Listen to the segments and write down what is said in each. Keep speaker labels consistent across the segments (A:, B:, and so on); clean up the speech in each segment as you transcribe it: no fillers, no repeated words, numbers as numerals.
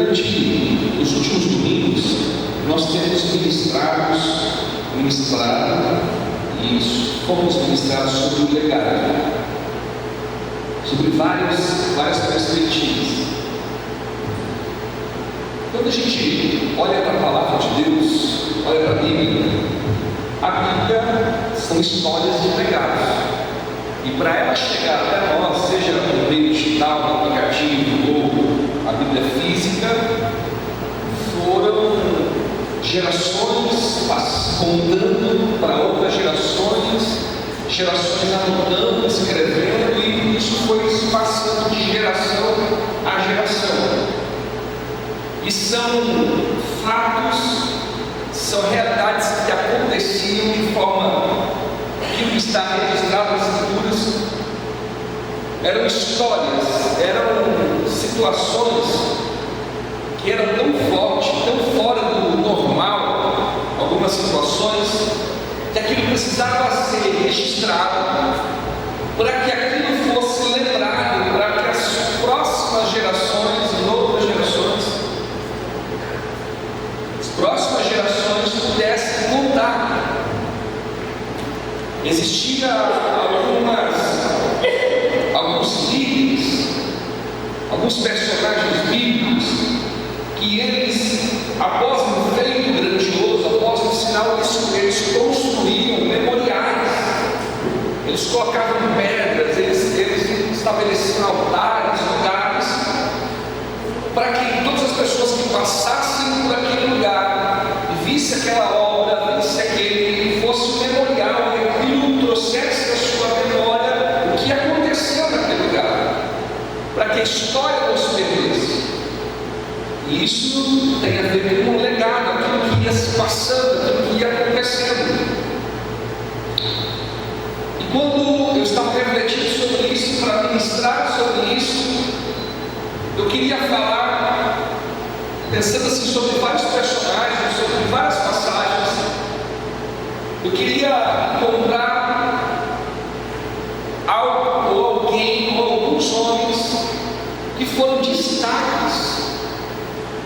A: durante os últimos domingos, nós temos ministrado e fomos ministrados sobre o legado, sobre várias perspectivas. Quando a gente olha para a palavra de Deus, olha para a Bíblia são histórias de legados. E para ela chegar até nós, seja no meio digital, no aplicativo ou a Bíblia física, foram gerações contando para outras gerações anotando, escrevendo, e isso foi se passando de geração a geração. E são fatos, são realidades que aconteciam de forma que está registrado nas Escrituras. Eram histórias, eram situações que eram tão fortes, tão fora do normal, algumas situações, que aquilo precisava ser registrado para que aquilo fosse lembrado, para que as próximas gerações e outras gerações, as próximas gerações pudessem contar. Existia alguns líderes, alguns personagens bíblicos, que eles, após um feito grandioso, após um sinal, eles construíam memoriais, eles colocavam pedras, eles estabeleciam altares, lugares, para que todas as pessoas que passassem por aquele lugar e vissem aquela obra, fosse um memorial, e aquilo trouxesse à sua memória o que aconteceu naquele lugar, para que a história não se perdesse. E isso tem a ver com um legado, aquilo que ia se passando, aquilo que ia acontecendo. E quando eu estava refletindo sobre isso, para ministrar sobre isso, eu queria falar, pensando assim sobre vários personagens, sobre várias passagens. Eu queria encontrar algo, ou alguém, ou alguns homens que foram destaques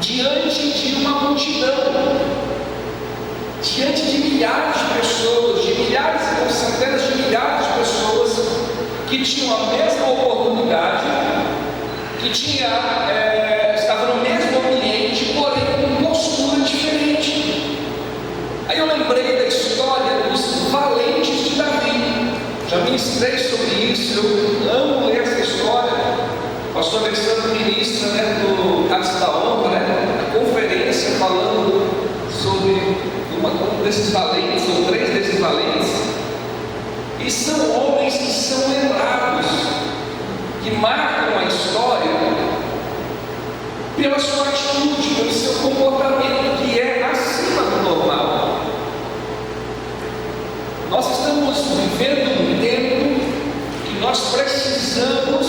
A: diante de uma multidão, diante de milhares de pessoas, de milhares ou centenas de milhares de pessoas que tinham a mesma oportunidade, que estavam no mesmo ambiente, porém com postura diferente. Aí eu lembrei da história dos valentes de Davi. Já ministrei sobre isso, eu amo ler essa história. O pastor Alexandre ministra, no Cálice da Honra, na conferência, falando sobre um desses valentes, ou 3 desses valentes. E são homens que são lembrados, que marcam a história pela sua atitude, pelo seu comportamento, que é acima do normal. Nós estamos vivendo um tempo que nós precisamos,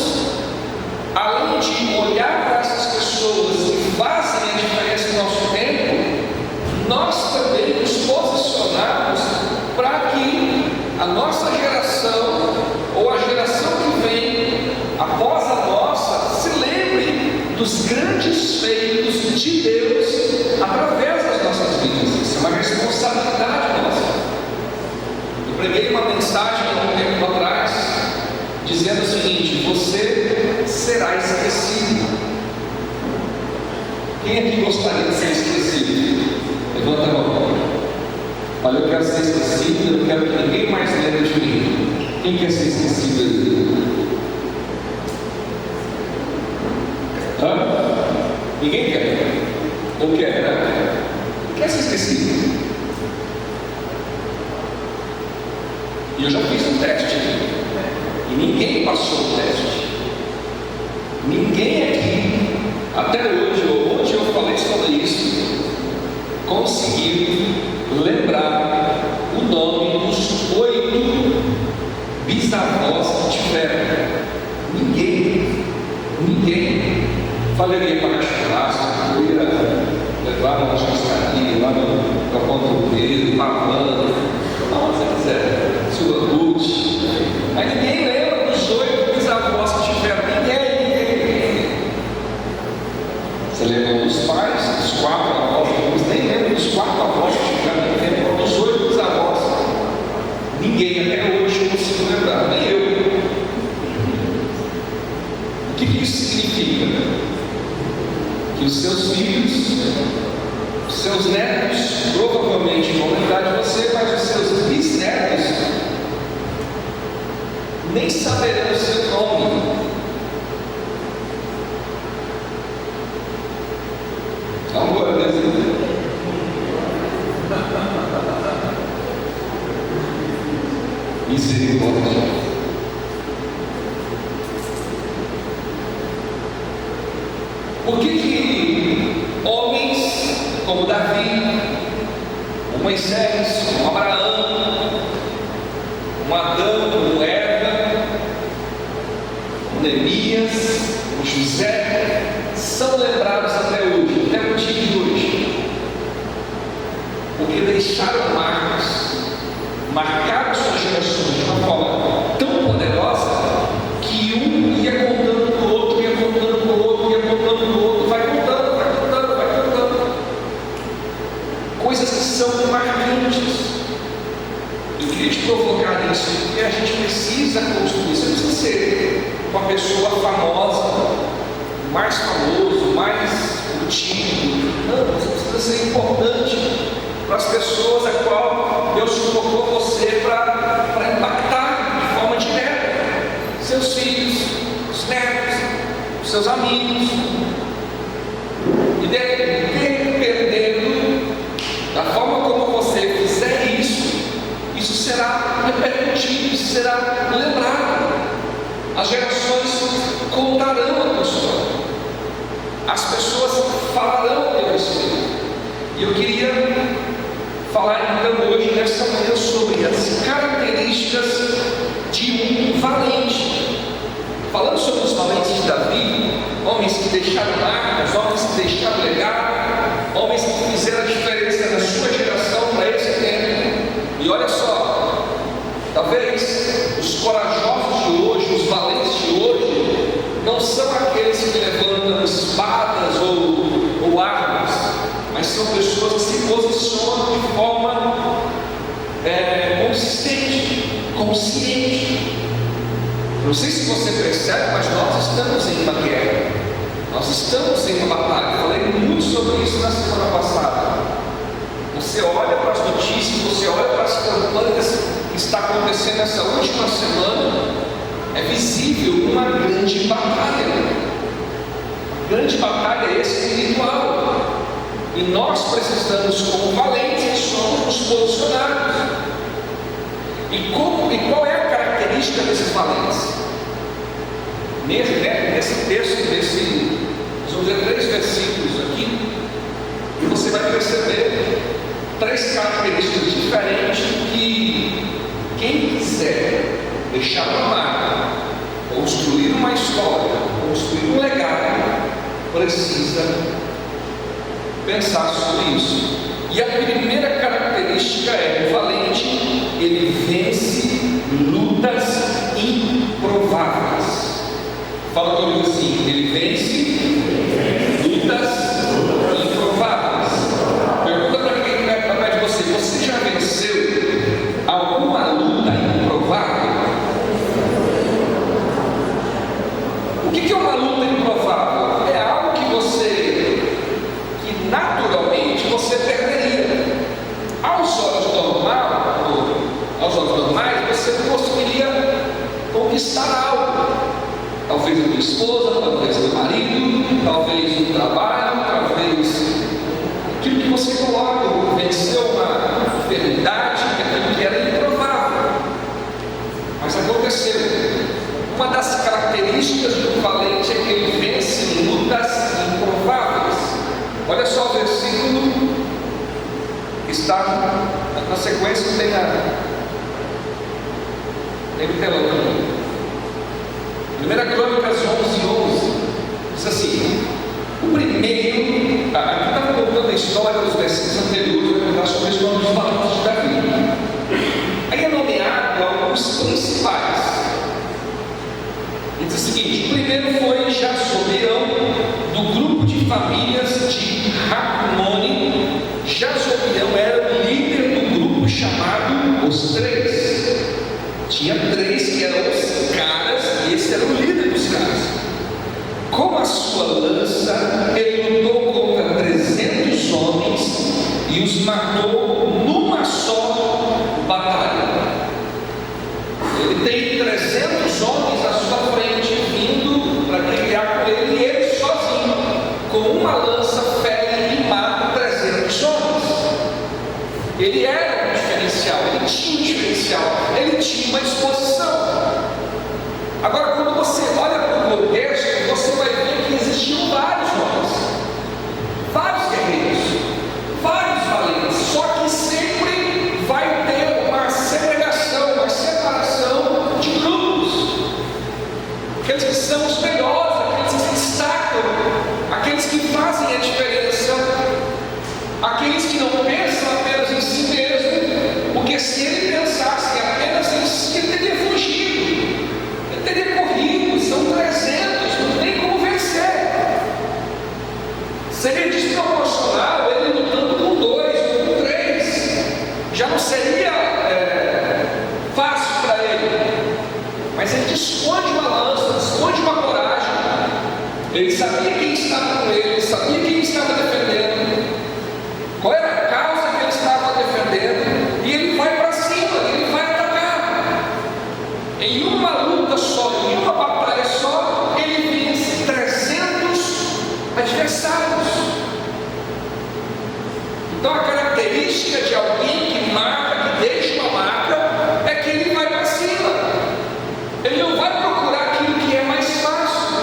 A: além de olhar para essas pessoas que fazem a diferença no nosso tempo, nós também nos posicionarmos para que a nossa geração, ou a geração que vem após a nossa, se lembre dos grandes feitos de Deus através das nossas vidas. Isso é uma responsabilidade nossa. Eu preguei uma mensagem há um tempo atrás, dizendo o seguinte: você será esquecido. Quem aqui gostaria de ser esquecido? Levanta a mão. Olha, eu quero ser esquecido, eu não quero que ninguém mais lembre de mim. Quem quer ser esquecido aí? Ninguém quer? Ou quer? Quer ser esquecido? E eu já fiz um teste e ninguém passou o teste. Ninguém aqui, até hoje, ou ontem eu falei sobre isso, conseguiu lembrar o nome dos 8 bisavós que tiveram. Ninguém falaria para churrasco, eu ia levar uma churrascaria lá no Capão do Pedro, Pavana, não, se quiser, sua Ruth. Mas ninguém lembra dos 8 bisavós que tiveram. Ninguém. Você lembra? dos pais, dos 4 avós, eles nem lembram dos 4 avós que tiveram, nem lembram dos 8 avós. Ninguém até hoje eu consigo lembrar, nem eu. O que isso significa? Que os seus filhos, os seus netos, provavelmente vão lembrar de você, mas os seus bisnetos nem saberão o seu nome. Amor, misericórdia. Por que homens como Davi, como Moisés, como Abraão, como Adão, como Eva, como Neemias, como José, são lembrados até hoje, até o dia de hoje? Porque deixaram marcaram suas gerações de uma forma tão poderosa que um ia contando para o outro, ia contando para o outro, ia contando para o outro, vai contando. Coisas que são marcantes. Eu queria te provocar nisso, porque a gente precisa construir. Você precisa ser uma pessoa famosa, mais famoso, mais curtido. Não, você precisa ser importante para as pessoas a qual Deus colocou você para impactar de forma direta. Seus filhos, os netos, os seus amigos. E dependendo da forma como você fizer isso, isso será repercutido, isso será lembrado. As gerações contarão a tua história. As pessoas falarão a teu respeito. E eu queria falar então hoje, nessa manhã, sobre as características de um valente. Falando sobre os valentes de Davi, homens que deixaram marcas, homens que deixaram legado, homens que fizeram a diferença na sua geração para esse tempo. E olha só, talvez os corajosos de hoje, os valentes de hoje, não são aqueles que levantam espadas ou armas, mas são pessoas que se posicionam de forma consciente. Não sei se você percebe, mas nós estamos em uma guerra, nós estamos em uma batalha. Eu falei muito sobre isso na semana passada. Você olha para as notícias, você olha para as campanhas que está acontecendo essa última semana, é visível uma grande batalha. A grande batalha espiritual. E nós precisamos, como valentes, nos posicionarmos. E qual é a característica desses valentes? Nesse texto, vamos ver 3 versículos aqui, e você vai perceber 3 características diferentes que quem quiser deixar uma marca, construir uma história, construir um legado, precisa pensar sobre isso. E a primeira característica é: o valente, ele vence lutas improváveis. Fala comigo assim: ele vence lutas improváveis. Pergunta para quem está perto de você: você já venceu alguma luta improvável? O que é uma luta improvável? É algo que naturalmente você perderia. Aos olhos normais, você conseguiria conquistar algo. Talvez a tua esposa, talvez o teu marido, talvez o trabalho, talvez aquilo que você coloca, venceu uma enfermidade, aquilo que era improvável. Mas aconteceu. Uma das características do valente é que ele vence lutas improváveis. Olha só o versículo que está na sequência, tem o telão também. 1 Crônicas 11:11 diz assim: o primeiro, aqui está contando a história dos versículos anteriores, vai contar sobre os nomes dos valentes de Davi. Aí é nomeado alguns principais. E diz o seguinte: o primeiro foi Jasobeão, do grupo de famílias de os três. Tinha três que eram os caras, e esse era o líder dos caras. Com a sua lança, ele lutou contra 300 homens e os matou numa só batalha. Ele tem 300 homens à sua frente, vindo para guerrear com ele, e ele sozinho, com uma lança, fere e mata 300 homens. Ele era um diferencial, ele tinha um diferencial, ele tinha uma disposição. Agora, quando você olha para o contexto, você vai ver que existiam vários homens, vários guerreiros, vários valentes, só que sempre vai ter uma segregação, uma separação de grupos. Aqueles que são os melhores, aqueles que se destacam, aqueles que fazem a diferença, aqueles que não pensam apenas em si mesmo, porque se ele pensasse apenas em si, ele teria fugido, ele teria corrido. São 300, não tem como vencer. Seria desproporcional ele lutando com 2 ou com 3, já não seria fácil para ele. Mas ele dispõe de uma lança, dispõe de uma coragem. Ele sabia quem estava com ele, sabia quem estava defendendo, qual era a causa que ele estava defendendo, e ele vai para cima, ele vai atacar. Em uma luta só, em uma batalha só, ele vence 300 adversários. Então a característica de alguém que marca, que deixa uma marca, é que ele vai para cima. Ele não vai procurar aquilo que é mais fácil.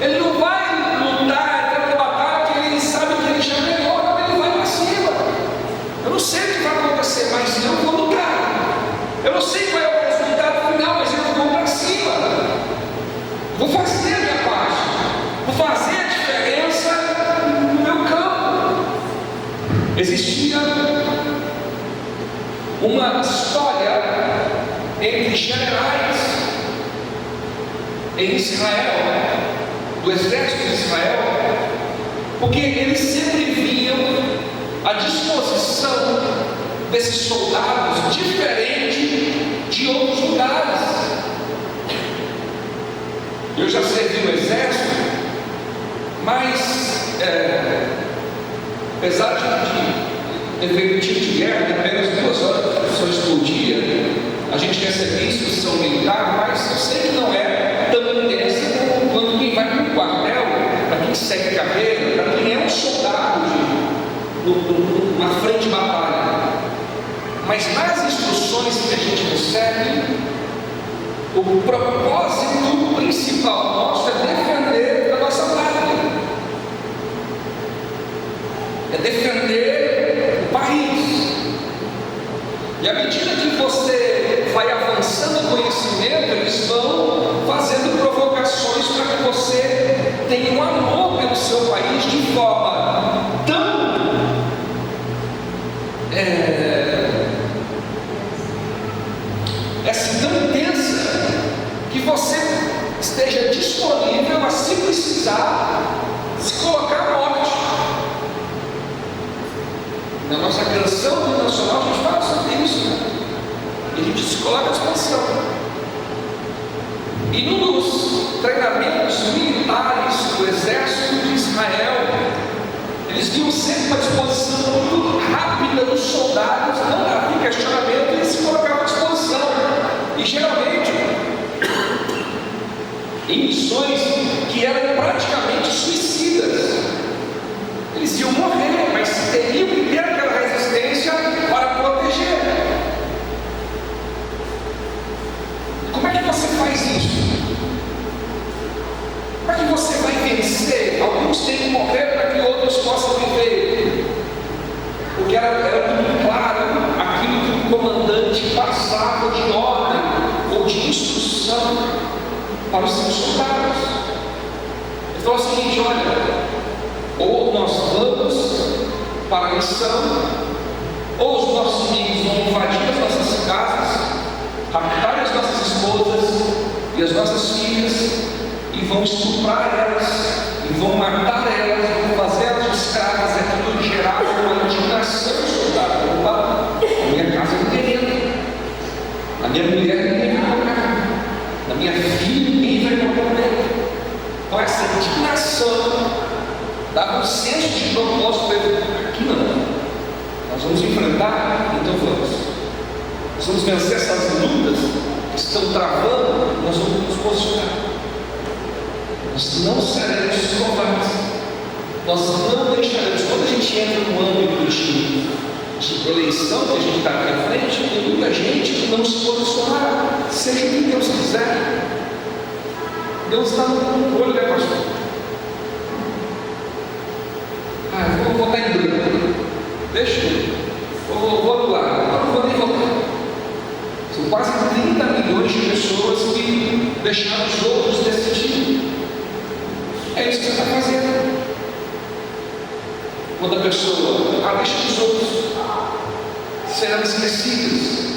A: Ele não vai lutar, entrar na batalha que ele sabe que ele já ganhou. Não, ele vai para cima. Eu não sei o que vai acontecer, mas eu vou lutar. Eu não sei qual é o resultado final, mas eu vou para cima. Vou fazer a minha parte. Vou fazer a diferença no meu campo. Existia uma história entre generais em Israel, do exército de Israel, porque eles sempre viam a disposição desses soldados diferente de outros lugares. Eu já servi no exército, mas apesar de ter feito tipo de guerra de apenas 2 horas de funções por dia, a gente recebe instrução militar, mas eu sei que não é tão intensa quanto quem vai para o quartel, para quem segue carreira, para quem é um soldado numa frente de batalha. Mas nas instruções que a gente recebe, o propósito principal nosso é defender a nossa pátria, é defender o país. E à medida que você vai avançando no conhecimento, eles vão fazendo provocações para que você tenha um amor pelo seu país de forma tão tão intensa, que você esteja disponível a, se precisar, se colocar à morte. Na nossa canção nacional a gente fala sobre isso, né? E a gente se coloca à disposição. E num dos treinamentos militares do exército de Israel, eles viam sempre uma disposição muito rápida dos soldados, não havia questionamento, eles se colocavam à disposição. E geralmente em missões que eram praticamente suicidas. Eles iam morrer, mas teriam que ter aquela resistência para proteger. Como é que você faz isso? Como é que você vai vencer? Alguns têm que morrer para que outros possam viver. Porque era muito claro aquilo que o comandante passava de ordem ou de instrução para os seus soldados. Ele falou o seguinte: olha, ou nós vamos para a missão, ou os nossos inimigos vão invadir as nossas casas, raptar as nossas esposas e as nossas filhas, e vão estuprar elas, e vão matar elas, vão fazer elas escravas. Aquilo gerava uma indignação do soldado. Opa, a minha casa não tem. minha mulher ninguém vai tocar, na minha filha ninguém vai tocar nela. Então essa indignação dava um senso de propósito, aqui não. Nós vamos enfrentar, então vamos. Nós vamos vencer essas lutas que estão travando, nós vamos nos posicionar. Nós não seremos covardes. Nós não deixaremos. Quando a gente entra no âmbito de eleição, que a gente está aqui à frente, tem muita gente que não se posicionará, seja o que Deus quiser. Deus está no controle, né, pastor? Eu vou votar em branco. Deixa eu vou anular. Não vou nem votar. São quase 30 milhões de pessoas que deixaram os outros decidirem. É isso que você está fazendo. Quando a pessoa deixa os outros serão esquecidas.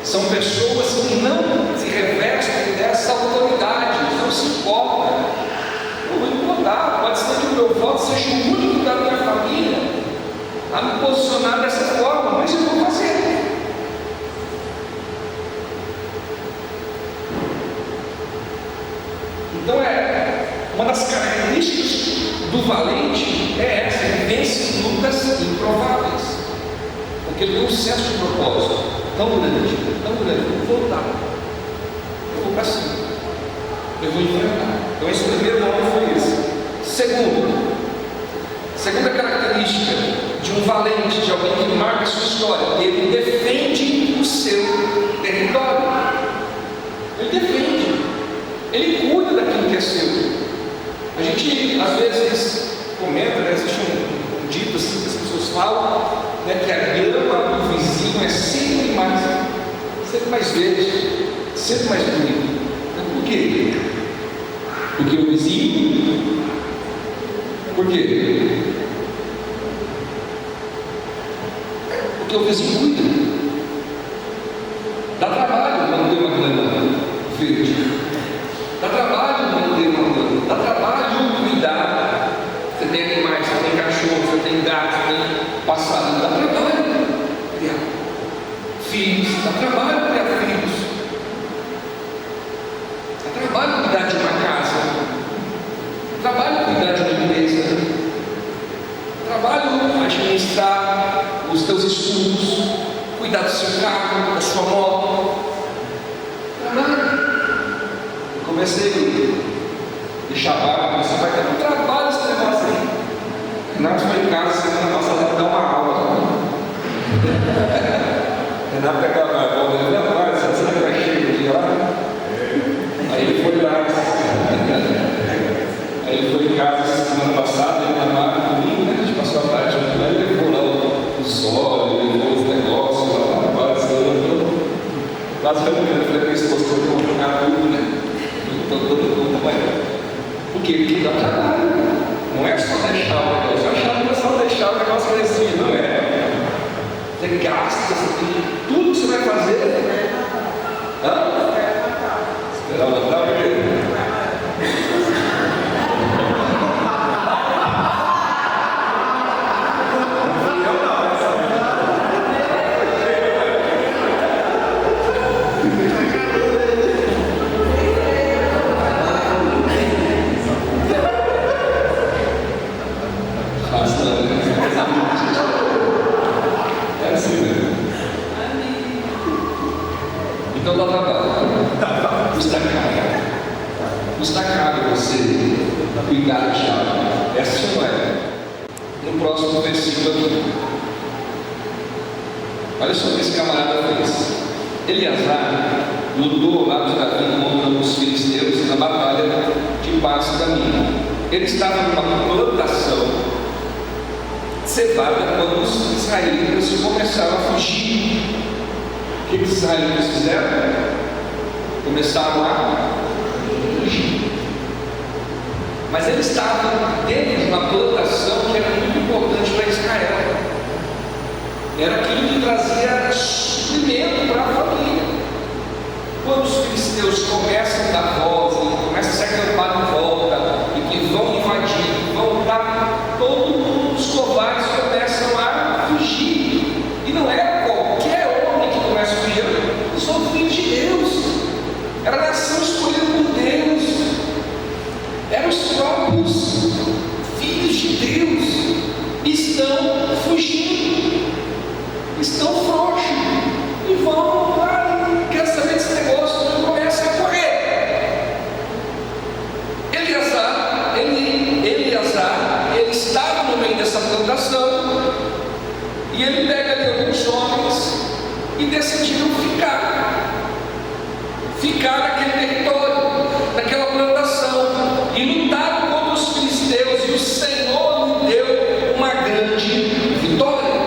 A: São pessoas que não se revestem dessa autoridade, não se importam. Eu vou incomodar, pode ser que o meu voto seja o único da minha família a me posicionar dessa forma, mas eu vou fazer. Então uma das características do valente é essa, ele vence lutas improváveis, porque ele tem um senso de propósito tão grande, eu vou lutar, eu vou para cima, eu vou enfrentar. Então esse primeiro nome foi esse. Segunda característica de um valente, de alguém que marca a sua história, ele defende o seu território. Ele defende, ele cuida daquilo que é seu. A gente às vezes comenta, né, existe um dito assim que as pessoas falam, né, que a grama do vizinho é sempre mais verde, sempre mais bonito. Por quê? Porque o vizinho. Por quê? Porque o vizinho cuida. Dá trabalho manter uma grama verde. Dá trabalho manter uma grama. Dá trabalho cuidar. Você tem animais, você tem cachorro, você tem gato, você tem passarinho. Dá trabalho criar filhos. Dá trabalho criar filhos. Dá trabalho cuidar de uma casa. Dá trabalho cuidar de uma empresa. Dá trabalho administrar os teus estudos, cuidar do seu carro, da sua moto. Trabalho. Eu comecei a deixar barba, você vai ter um trabalho esse negócio aí. Renato foi em casa semana passada para dar uma aula. Renato pegava a bola, ele não vai, você vai cheio de dia lá. Aí ele foi lá. Aí ele foi em casa semana passada, ele estava comigo, né? A gente passou a tarde junto lá, ele levou lá os olhos, levou os negócios lá, quase foi muito. Eu falei para esse pastor que eu vou jogar tudo, né? Todo mundo vai. Por quê? Porque dá trabalho. Não é só deixar o negócio. Eu achava que era só deixar o negócio crescer, não é? Você gasta, você tem tudo que você vai fazer. Esperar o Natal, querido. Então dá trabalho. Custa caro você cuidar da chave. Essa não é. No próximo versículo aqui. Olha só o que esse camarada fez. Eleazar lutou ao lado de Davi contra os filisteus na batalha de Pas da Mina. Ele estava numa plantação cevada quando os israelitas começaram a fugir. O que os israelitas fizeram? Começaram a fugir. Mas ele estava dentro de uma plantação que era muito importante para Israel. Era aquilo que trazia suprimento para a família. Quando os filisteus começam a dar voz, começam a se acampar de volta, e que vão invadir, vão dar, todo mundo, os covardes começam a fugir. E não é qualquer homem que começa a fugir, os estão fugindo, estão frouxos e vão lá e quer saber desse negócio, então começa a correr. Eleazar, ele estava no meio dessa plantação e ele pega ali alguns homens e decidiram ficar naquele território, naquela plantação, e lutaram contra os filisteus, e o Senhor lhe deu uma grande vitória.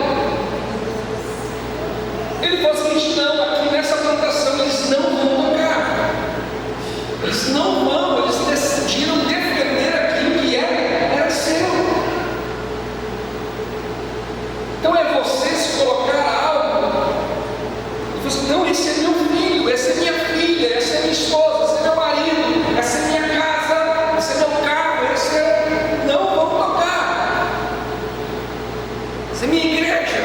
A: Ele falou o seguinte: não, aqui nessa plantação eles não vão tocar, eles não vão, eles decidiram defender aquilo que era seu. Então é você se colocar algo e você: não, esse é meu filho, essa é minha filha, essa é minha esposa, esse é meu marido, essa é minha casa, esse é meu carro, esse é... não vão tocar. Essa é minha igreja,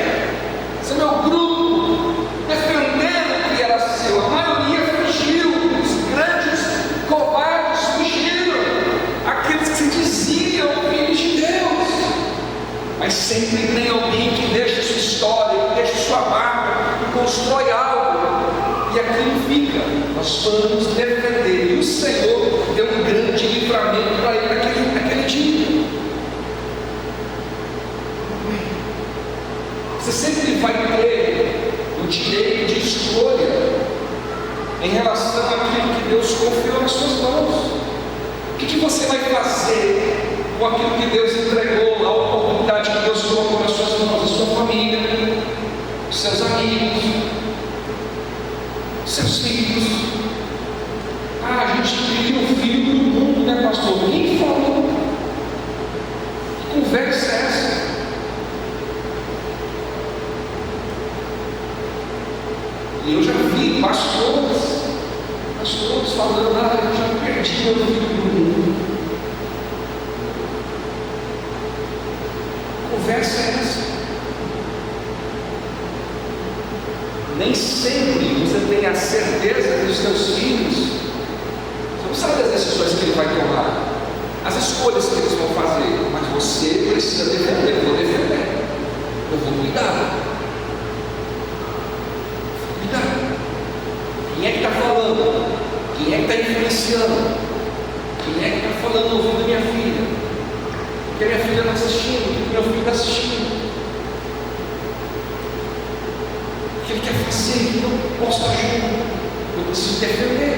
A: esse é meu grupo, defendendo o que era seu. A maioria fugiu, os grandes covardes fugiram, aqueles que se diziam filhos de Deus. Mas sempre tem alguém que deixa sua história, que deixa sua marca, que constrói algo, e aquilo fica. Nós vamos defender, e o Senhor deu um grande livramento para ele naquele dia. Você sempre vai ter o direito de escolha em relação àquilo que Deus confiou nas suas mãos. O que você vai fazer com aquilo que Deus entregou, a oportunidade que Deus colocou nas suas mãos? A sua família, os seus amigos, seus filhos. A gente cria um filho do mundo, né, pastor? Quem falou? Que conversa é essa? E eu já vi pastores falando: eu já perdi meu filho do mundo. Que conversa é essa? Nem sempre você tem a certeza que os seus filhos, você não sabe das decisões que ele vai tomar, as escolhas que eles vão fazer, mas você precisa defender. Eu vou defender, eu vou cuidar. Quem é que está falando? Quem é que está influenciando? Quem é que está falando no ouvido da minha filha? Porque a minha filha está assistindo, porque meu filho está assistindo. O que ele quer fazer? Que eu posso estar junto? Eu preciso defender,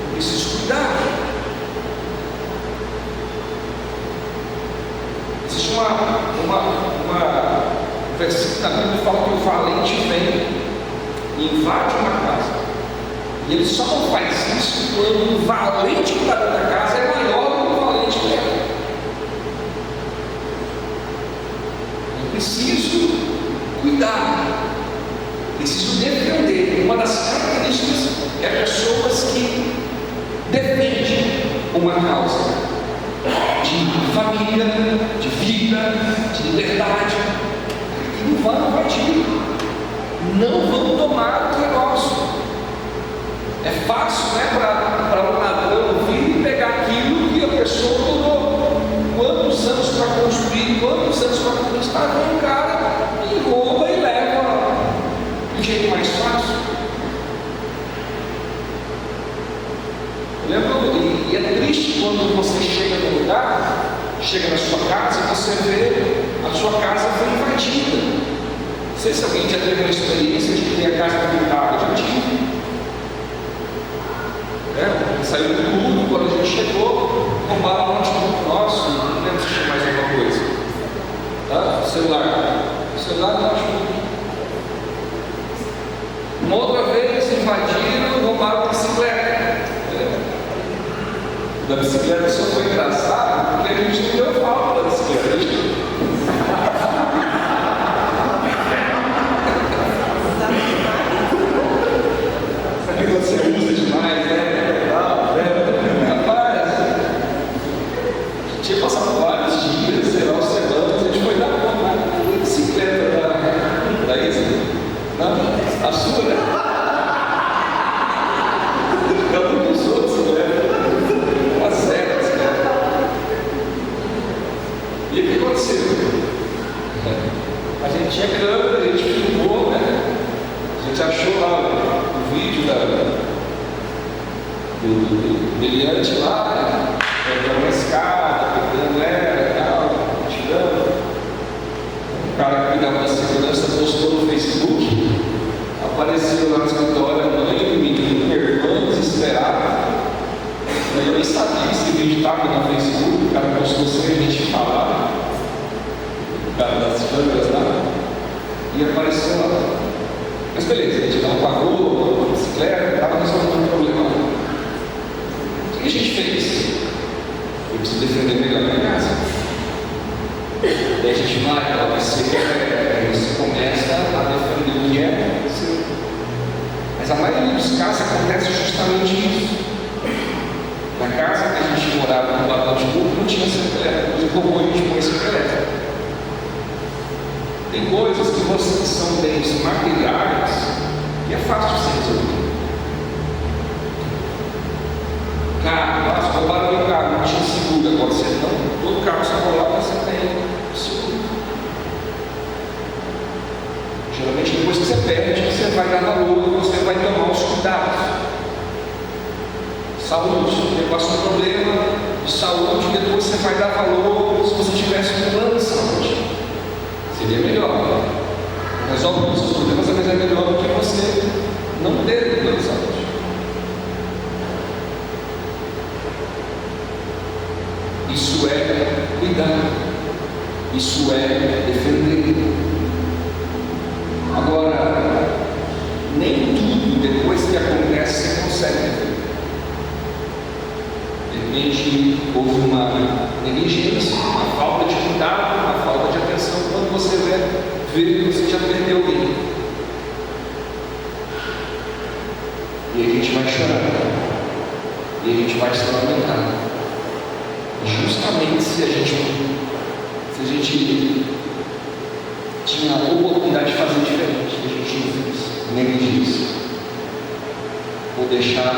A: eu preciso cuidar. Existe um versículo da Bíblia que fala que o valente vem e invade uma casa, e ele só não faz isso quando o valente que está dentro da casa é maior do que o valente que é. Eu preciso cuidar, preciso defender. Uma das características é pessoas que defendem uma causa de família, de vida, de liberdade, e não vão invadir, não vão tomar o negócio. É fácil, né, para um ladrão vir e pegar aquilo que a pessoa durou quantos anos para construir, quantos anos para conquistar. Vem um cara e rouba e leva do jeito mais fácil. Eu lembro, e é triste quando você chega no lugar, chega na sua casa e você vê a sua casa foi invadida. Não sei se alguém já teve uma experiência de ter a casa pintada. Eu já tive. Saiu tudo, quando a gente chegou, roubaram um notebook nosso, não lembro se tinha mais alguma coisa. Tá? O celular e notebook. Uma outra vez invadiram e roubaram a bicicleta. Da bicicleta só foi engraçado porque a gente não deu falta da bicicleta. Sabe que você usa demais, né? Rapaz, a gente tinha passado vários dias, sei lá, semanas, a gente foi dar conta da bicicleta da Isa. Não, a sua, né? Cada um dos outros, né? Uma série, E o que aconteceu? A gente tinha câmera, a gente filmou, né? A gente achou lá o vídeo do brilhante lá, né? Pegando uma escada, pegando ela e tal, tirando. O cara que cuidava da segurança postou no Facebook, apareceu lá no escritório, a mãe, o menino, minha irmã, desesperada. Eu nem sabia que esse vídeo estava no Facebook, o cara postou sem a gente falar, o cara das câmeras lá, e apareceu lá. Mas beleza, a gente não pagou a bicicleta, estava resolvendo o problema lá. O que a gente fez? Eu preciso defender melhor a minha casa. Daí a gente vai, você começa a defender o que é seu. Mas a maioria dos casos acontece justamente isso. Na casa que a gente morava no Barão de Burro não tinha cerca elétrica, depois roubou e a gente põe cerca elétrica. Tem coisas que são bens materiais e é fácil de ser resolvido. Carro, roubaram meu carro, não tinha seguro, agora você não, todo carro que você coloca você tem seguro. Geralmente depois que você perde, você vai dar valor, você vai tomar os cuidados. Saúde, você passa um problema de saúde, depois você vai dar valor se você tivesse um plano de saúde. Seria melhor. Resolve todos os problemas, mas é melhor do que você não ter um plano de saúde. Isso é cuidar. Isso é defender. Agora, nem tudo depois que acontece você consegue defender. De repente houve uma negligência, uma falta de cuidado, uma falta de atenção. Quando você vê que você já perdeu alguém. E a gente vai chorar. E a gente vai se lamentar. Justamente se a gente tinha a oportunidade de fazer diferente, a gente não fez, negligência. Vou deixar.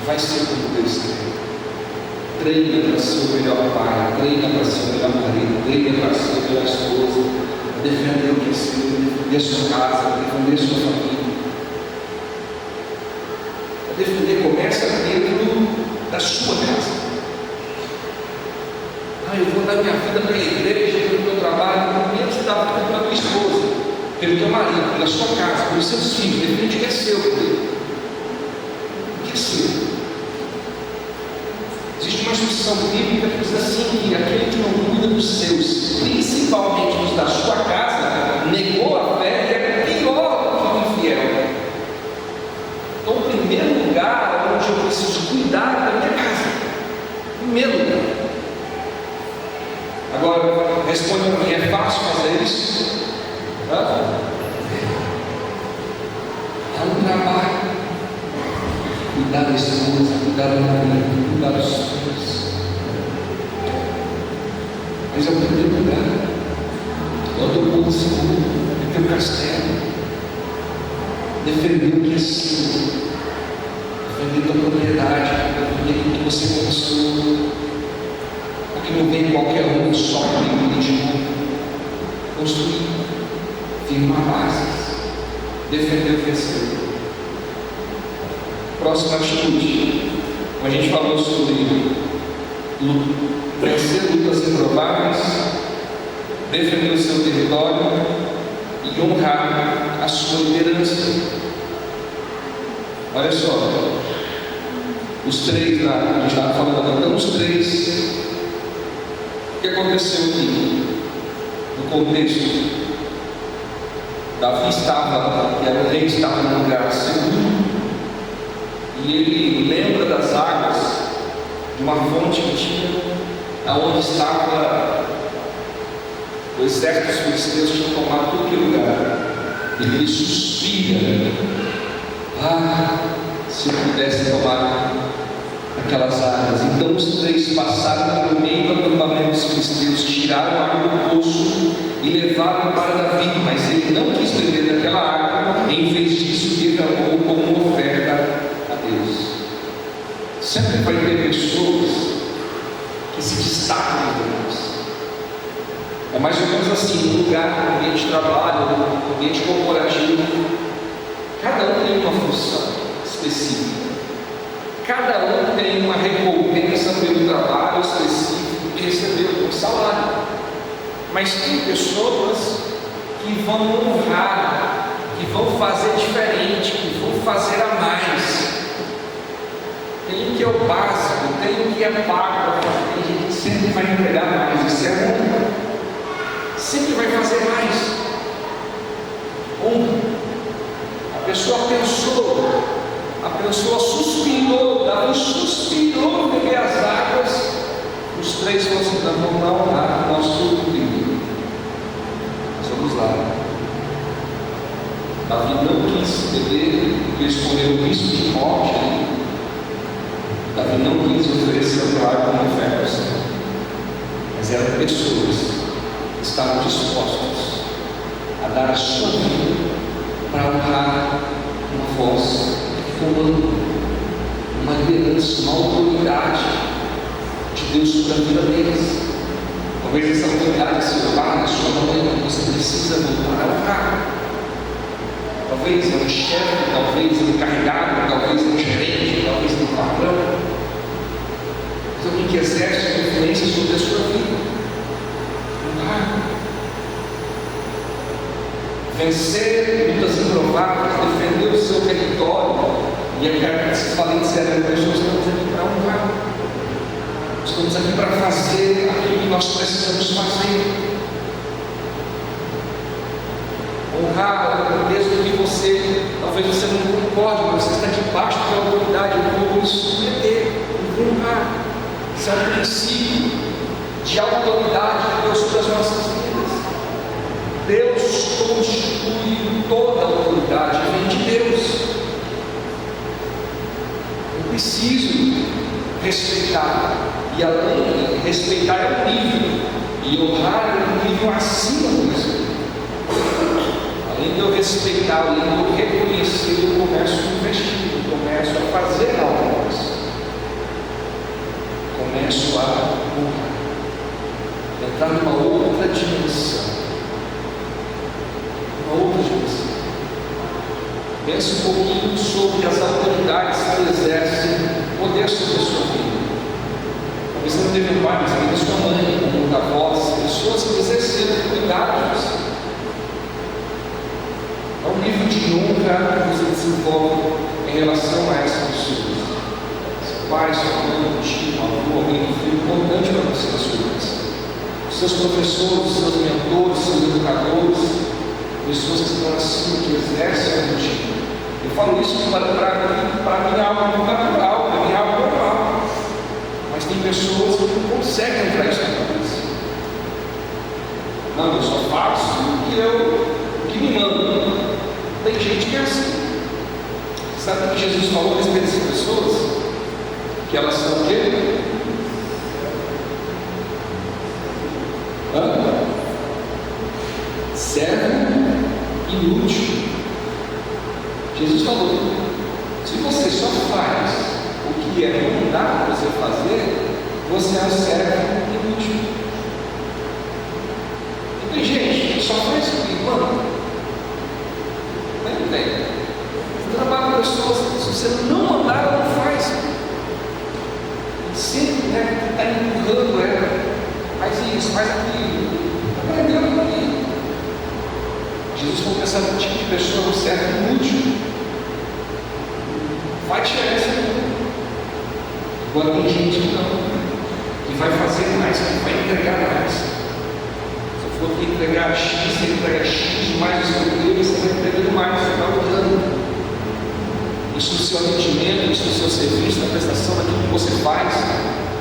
A: Vai ser como Deus quer. Treina para ser o melhor pai, treina para ser o melhor marido, treina para ser a melhor esposa, defender o que é seu, defender a sua casa, defender a sua família. A defender começa dentro da sua casa. Eu vou dar minha vida para a igreja, pelo meu trabalho, no momento da vida pela tua esposa, pelo teu marido, pela sua casa, pelos seus filhos, defende o que é seu, querido. O que é seu? Existe uma instrução bíblica que diz assim, que aquele que não cuida dos seus, principalmente dos da sua casa, negou a fé e é pior do que o infiel. Então, o primeiro lugar onde eu preciso cuidar é da minha casa. Primeiro lugar. Agora, responde para mim, é fácil fazer isso? É um trabalho. Cuidar da esposa, cuidar da marido, cuidar dos filhos. Mas é o primeiro lugar. É o teu ponto seguro, é o teu castelo. Defender o que é seu. Defender a tua propriedade, defender o que você conquistou. Porque não vem qualquer um só para de construir, firmar bases, defender o que é seu. Próxima atitude. Como a gente falou sobre vencer lutas improváveis, defender o seu território e honrar a sua liderança. Olha só, os três lá, a gente estava falando, então os três. O que aconteceu aqui? No contexto, Davi estava, que era o rei, estava num lugar seguro. E ele lembra das águas de uma fonte que tinha, aonde estava o exército dos filisteus, tinha tomado todo aquele lugar. E ele suspira: se eu pudesse tomar aquelas águas. Então os três passaram pelo meio do acampamento dos filisteus, tiraram a água do poço e levaram para Davi, mas ele não quis beber daquela água, em vez disso derramou como oferta a Deus. Sempre vai ter pessoas que se destaca nos demais. É mais ou menos assim, no lugar, no ambiente de trabalho, no ambiente corporativo, cada um tem uma função específica. Cada um tem uma recompensa pelo trabalho específico que recebeu, um salário. Mas tem pessoas que vão honrar, que vão fazer diferente, que vão fazer a mais. Tem o que é o básico, tem o que é pago, tem gente que sempre vai entregar mais, isso é honra. Sempre vai fazer mais. Honra. A pessoa pensou, a pessoa suspirou, Davi suspirou beber as águas. Os três falaram assim: vamos lá honrar o nosso inimigo. Mas vamos lá. Davi não quis beber, quis correr o risco de morte. Davi não quis oferecer o água como oferta ao Senhor. Mas eram pessoas que estavam dispostas a dar a sua vida para honrar uma voz, um comando, uma liderança, uma autoridade de Deus sobre a vida deles. Talvez essa autoridade seja lá na sua mãe, você precisa voltar a honrar. Talvez é um chefe, talvez é um encarregado, talvez é um gerente, talvez é um patrão. Mas alguém que exerce influência sobre a sua vida. Honrar. Vencer lutas improváveis, defender o seu território. E a carta desses valentes eram pessoas que estamos aqui para honrar. Estamos aqui para fazer aquilo que nós precisamos fazer. Honrar, mesmo que você, talvez você não concorde, mas você está debaixo da autoridade, eu vou me submeter, eu vou honrar. Isso é um princípio de autoridade de Deus sobre as nossas vidas. Deus constitui toda a autoridade, vem de Deus. Eu preciso respeitar, e além de respeitar é um nível, e honrar é um nível acima do respeito. Além de eu respeitar, além de eu reconhecer, eu começo a investir, eu começo a fazer algo mais. Começo a honrar, entrar numa outra dimensão. Uma outra dimensão. Pense um pouquinho sobre as autoridades que exercem poder sobre a sua vida. Talvez você não teve um pai, mas ainda sua mãe, como avós, pessoas que exerceram autoridades. Há um nível de honra que você desenvolve em relação a essas pessoas. Seu pai, sua mãe, um tio, um avô, alguém que foi importante para você na sua vida. Os seus professores, os seus mentores, os seus educadores, pessoas que estão acima, que exercem a rotina. Eu falo isso para mim é algo natural, para mim é algo normal. Mas tem pessoas que não conseguem entrar isso na cabeça. Não, eu só faço o que me manda. Tem gente que é assim. Sabe o que Jesus falou a respeito dessas pessoas? Que elas são o quê? Servo inútil. Jesus falou: se você só faz o que é mandado você fazer, você é um servo inútil. E tem gente que só faz o que manda. Não tem. Você trabalha com pessoas, se você não mandar, ela não faz. Sempre está empurrando ela. Faz isso, faz aquilo. Está aprendendo aquilo. Jesus falou que essa tipo de pessoa é um servo inútil. Faz diferença nenhuma. Agora tem gente que não, que vai fazer mais, que vai entregar mais. Se eu for entregar X, você entrega X mais o seu Deus, você vai entregando mais, você vai mudando. Isso no seu atendimento, isso no seu serviço, na prestação daquilo que você faz,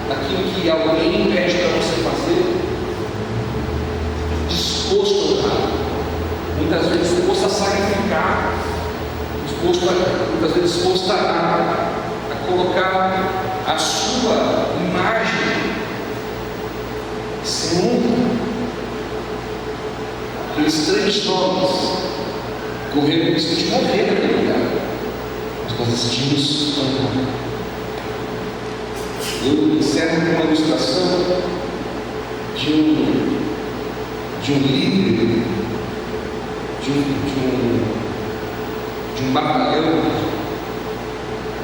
A: daquilo que alguém pede para você fazer. Disposto a honrar. Muitas vezes disposto a sacrificar, muitas vezes disposto a colocar a sua imagem sem honra. Aqueles 3 jovens correram o risco de morrer naquele lugar, mas nós decidimos honrar. Eu encerro com uma ilustração de um líder, de um batalhão,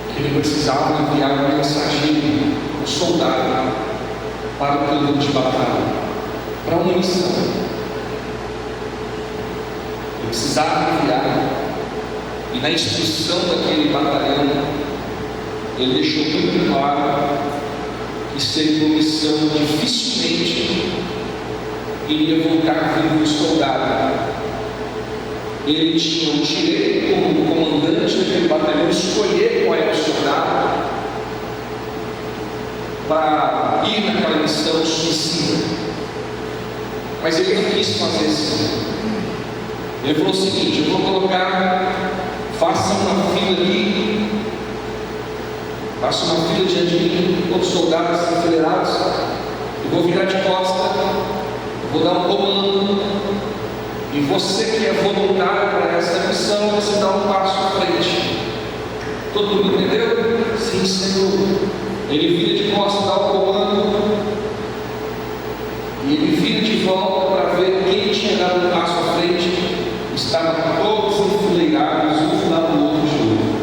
A: que ele precisava enviar um mensageiro, um soldado, para o campo de batalha, para uma missão. Ele precisava enviar, e na instrução daquele batalhão, ele deixou muito claro que seria uma missão dificilmente iria voltar vivo o soldado. Ele tinha o direito, como comandante daquele batalhão, escolher qual era o soldado para ir naquela missão suicida. Mas ele não quis fazer assim. Ele falou o seguinte: eu vou colocar, faça uma fila ali, faça uma fila diante de mim, todos os soldados enfileirados, eu vou virar de costa, eu vou dar um comando, e você que é voluntário para essa missão, você dá um passo à frente. Todo mundo entendeu? Sim, Senhor. Ele vira de costas, dá o comando, e ele vira de volta para ver quem tinha dado um passo à frente. Estavam todos enfileirados, um lado do outro junto.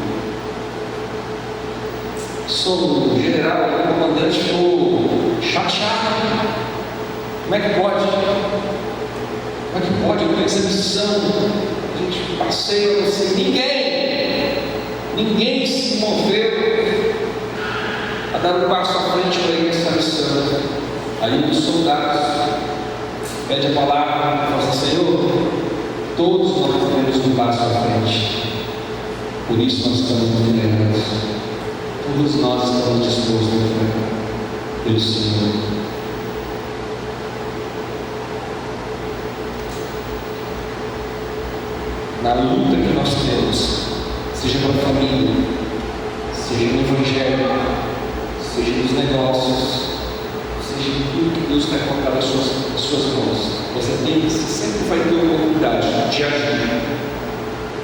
A: O general, o comandante, ficou chateado. Como é que pode? Como é que pode? Eu tenho essa missão. A gente passeia você. Ninguém se moveu a dar um passo à frente para ir nessa missão. Aí um dos soldados pede a palavra e fala assim: Senhor, todos nós temos um passo à frente, por isso nós estamos enfileirados. Todos nós estamos dispostos a enfrentar pelo Senhor. Na luta que nós temos, seja para a família, seja no Evangelho, seja nos negócios, seja em tudo que Deus vai colocar nas suas mãos, você sempre vai ter a oportunidade de agir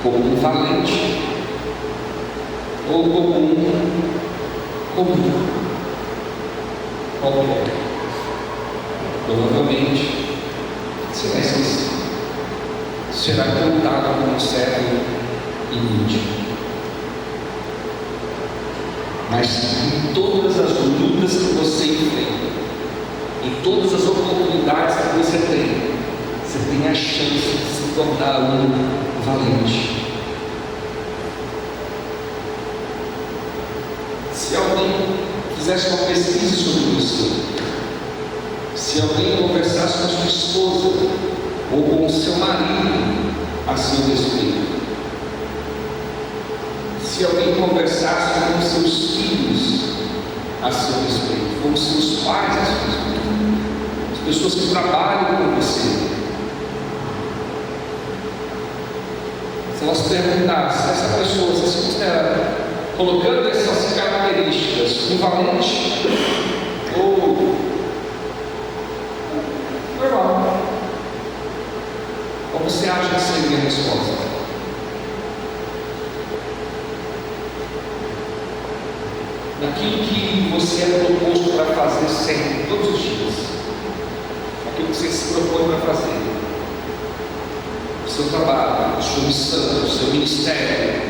A: como um valente ou como um comum qualquer. Provavelmente será esquecido, será contado como um servo inútil. Mas em todas as lutas que você enfrenta, em todas as oportunidades que você tem a chance de se tornar um valente. Se alguém fizesse uma pesquisa sobre você, se alguém conversasse com a sua esposa ou com o seu marido a seu respeito, se alguém conversasse com os seus filhos a seu respeito, com os seus pais a seu respeito, as pessoas que trabalham com você, se elas perguntassem se essa pessoa se considera, colocando essas características, um valente ou normal, como você acha que seria a resposta? Naquilo que você é proposto para fazer sempre, todos os dias, naquilo que você se propõe para fazer, o seu trabalho, a sua missão, o seu ministério,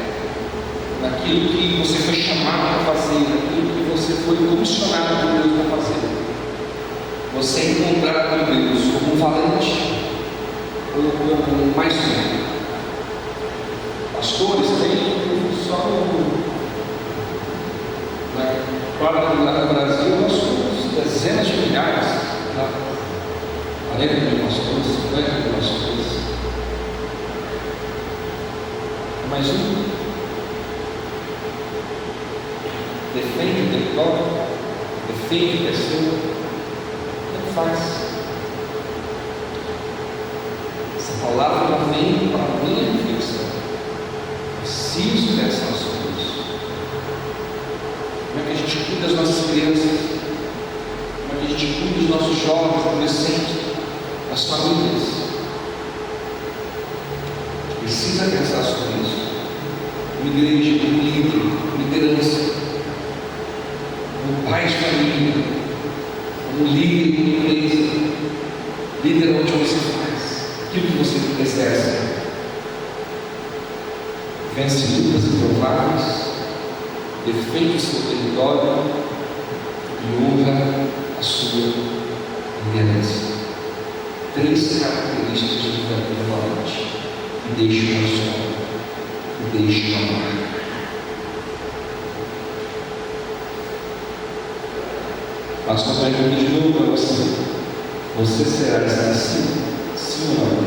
A: naquilo que você foi chamado para fazer, naquilo que você foi comissionado por Deus para fazer, você é encontrado por Deus como um valente ou como mais um. Pastores tem só no Brasil nós somos dezenas de milhares, 40 mil pastores, 50 mil pastores. Mais um defende o território, defende o terceiro, não faz. Essa palavra ela vem para a minha reflexão. Preciso pensar sobre isso. Como é que a gente cuida das nossas crianças? Como é que a gente cuida dos nossos jovens, adolescentes, das famílias? A gente precisa pensar sobre isso. Uma igreja, um líder, liderança, um pai de família, um líder de empresa, líder onde você faz. você exerce. Vence lutas improváveis, defende o seu território e honra a sua liderança. 3 características de um verdadeiro valente: que deixa uma história, que deixa uma marca. Mas quando eu digo de novo para você, você será esquecido? Sim ou não?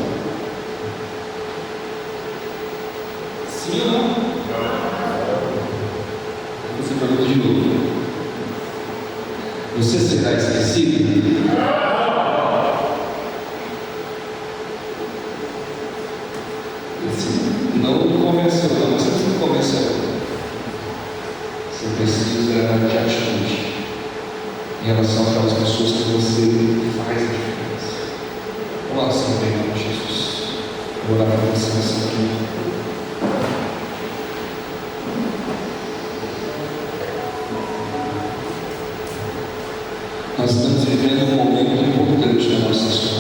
A: Sim ou não? Você pergunta de novo. Você será esquecido? Não convenceu, não. Você não convenceu. Você precisa de atitude em relação àquelas pessoas que você faz a diferença. Vamos lá, Senhor, em nome de Jesus. Eu vou orar para você nessa manhã. Nós estamos vivendo um momento importante na nossa história.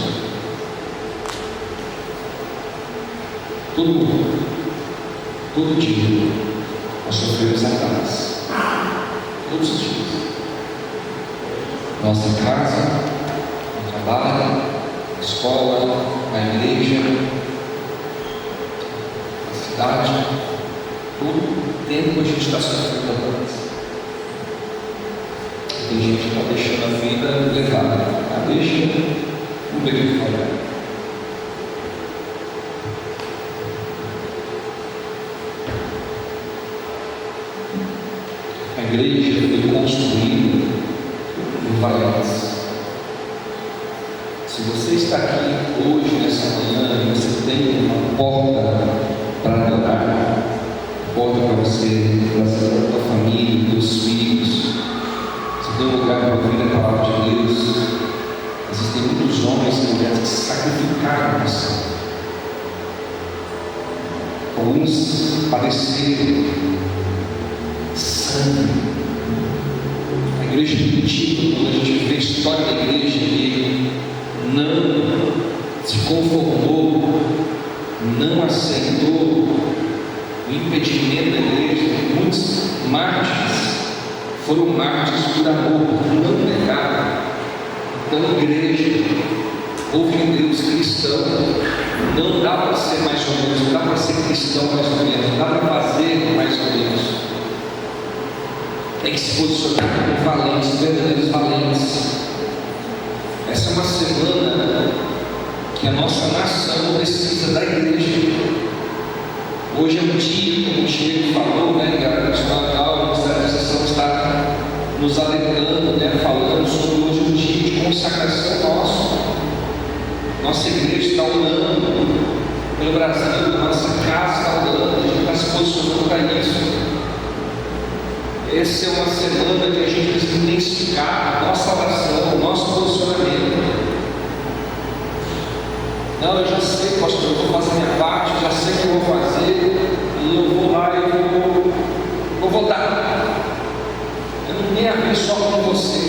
A: Todo dia nós sofremos ataques. Todos os dias. Nossa casa, no trabalho, na escola, na igreja, na cidade, todo tempo a gente está sofrendo ataques. Tem gente que está deixando a vida levar. Deixa o bebê falhar. A igreja foi construída por valentes. Se você está aqui hoje, nessa manhã, e você tem uma porta para adorar, porta para você trazer para a tua família, teus filhos, você tem um lugar para ouvir a palavra de Deus. Existem muitos homens e mulheres que sacrificaram a si. Alguns padeceram sangue. A igreja primitiva, quando a gente vê a história da igreja, que não se conformou, não aceitou o impedimento da igreja. Muitos mártires foram mártires por amor, não negaram. Então, a igreja, povo de Deus, cristão, não dá para ser mais ou menos, não dá para ser cristão mais ou menos, não dá para fazer mais ou menos. Tem que se posicionar como valentes, verdadeiros valentes. Essa é uma semana que a nossa nação precisa da igreja. Hoje é um dia, como o Chico falou, né, galera de Natal, o Ministério da Associação está nos alertando, né, falando sobre hoje um dia de consagração nosso. Nossa igreja está orando pelo Brasil, nossa casa está orando, a gente está se posicionando para isso. Essa é uma semana que a gente precisa intensificar a nossa oração, o nosso posicionamento. Não, eu já sei, pastor, eu vou fazer a minha parte, já sei o que eu vou fazer, e eu vou lá e vou votar. Eu não tenho a ver só com você.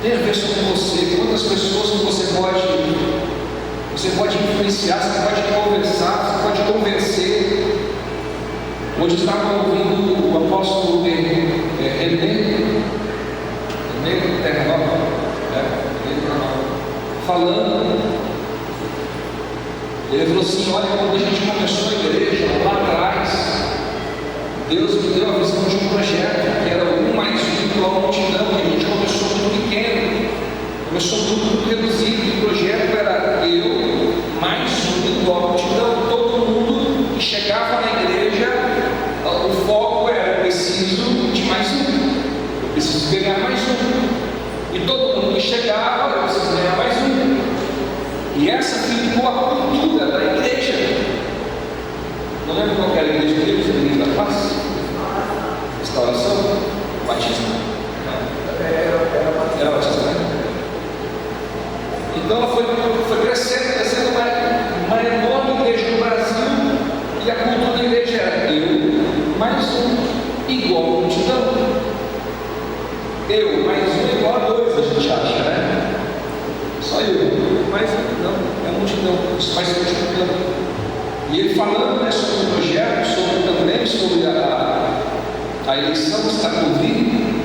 A: Tem a ver só com você. Quantas pessoas que você pode influenciar, você pode conversar, você pode convencer. Hoje eu estava ouvindo o apóstolo René Terra Nova, falando. Ele falou assim: olha, quando a gente começou a igreja lá atrás, Deus me deu a visão de um projeto que era 1 mais 1 igual a multidão, e a gente começou tudo pequeno, começou tudo muito reduzido. O projeto era eu mais 1 igual a multidão. Todo mundo que chegava na igreja, o foco era: eu preciso de mais 1, eu preciso ganhar mais 1. E todo mundo que chegava, eu preciso ganhar mais 1. E essa ficou a cultura da igreja. Não lembro qual era a igreja de Deus, a igreja da paz? Restauração? Batismo? Era batismo, né? Então ela foi crescendo uma enorme igreja no Brasil, e a cultura da igreja era: eu mais 1 igual a multidão. Eu mais 1 igual a 2, a gente acha, né? Só eu. mas não, é a multidão, isso vai se multiplicando. E ele falando, né, sobre o projeto, também sobre a eleição que está por vir,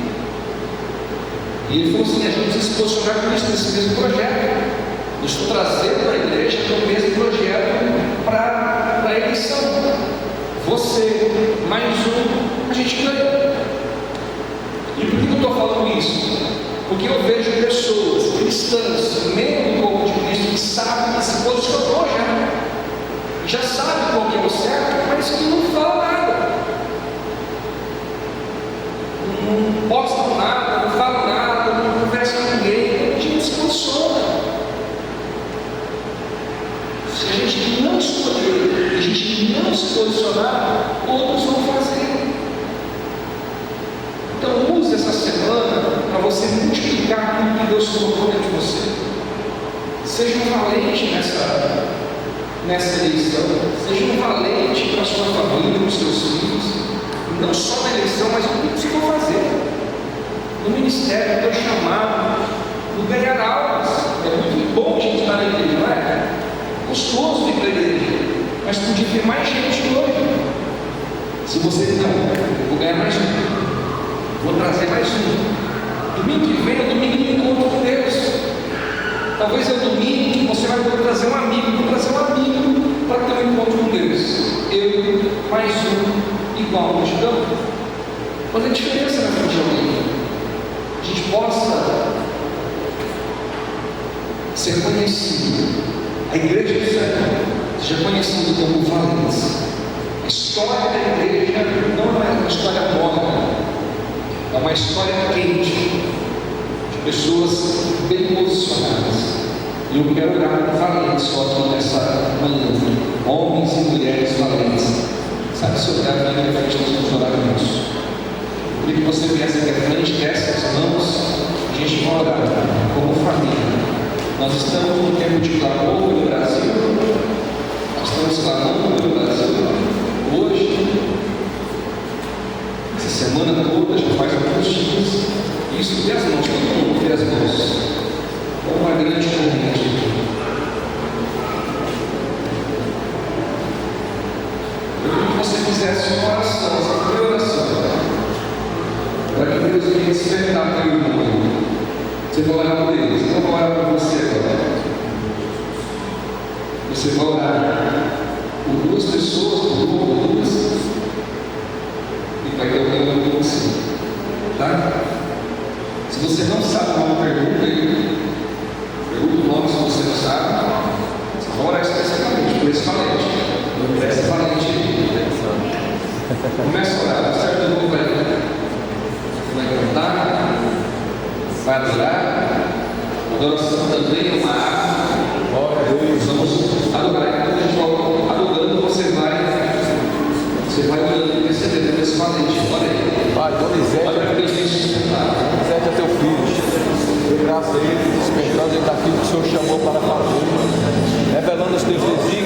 A: e ele falou assim: a gente precisa se posicionar com isso nesse mesmo projeto. Eu estou trazendo a igreja para o mesmo projeto para a eleição. Você, mais um, a gente ganha. E por que eu estou falando isso? Porque eu vejo pessoas cristãs, membros do corpo de Cristo, que sabem, que se posicionou já sabe qual que é o certo, mas que não fala nada, não postam nada, não falam nada, não conversam com ninguém, a gente não se posiciona. Se a gente não escolher, a gente não se posicionar, outros vão fazer. Então use essa semana para você multiplicar aquilo que Deus colocou dentro de você. Seja um valente nessa eleição, seja um valente para a sua família, para os seus filhos, não só na eleição, mas no que você for fazer, no ministério, no teu chamado, no ganhar almas. É muito bom a gente estar na igreja, não é? Gostoso vir para a igreja, mas podia ter mais gente hoje. Se você não, vou ganhar mais um, vou trazer mais um. Domingo que vem é domingo de encontro com Deus. Talvez é o domingo que você vai poder trazer um amigo, para ter um encontro com Deus. Eu, mais um, igual a multidão. Fazer diferença na vida de alguém. A gente possa ser conhecido. A igreja do Senhor seja conhecida como valentes. A história da igreja não é uma história morna, é uma história quente, de pessoas bem posicionadas. E eu quero orar por valentes só aqui nessa manhã, homens e mulheres valentes. Sabe, se olhar aqui na frente, nós vamos orar com isso. Eu queria que você viesse aqui à frente, desse as mãos, a gente vai orar como família. Nós estamos no tempo de clamor no Brasil, nós estamos clamando pelo Brasil hoje, essa semana toda, já faz alguns dias. Isso, dê as mãos, todo mundo dê as mãos. Uma grande corrente. Eu queria que você fizesse uma oração, essa foi a oração, para que Deus venha despertar teu irmão. Você vai orar por eles, não vai orar por você agora. Você vai orar por duas pessoas, por duas, e vai ter alguém com você, tá? Se você não sabe uma pergunta aí, pergunta o nome se você não sabe. Você vai orar especificamente por esse valente. Por esse valente aí. Começa a orar, certo? Eu vou vai cantar, vai adorar. Adoração também é uma arte. Vamos adorar. Quando a gente vai adorando, você vai orando, recebendo esse valente. Olha aí.
B: Pai, Donizete é teu filho. Dê graça a ele, despertando ele daquilo que o Senhor chamou para fazer, revelando os teus desígnios.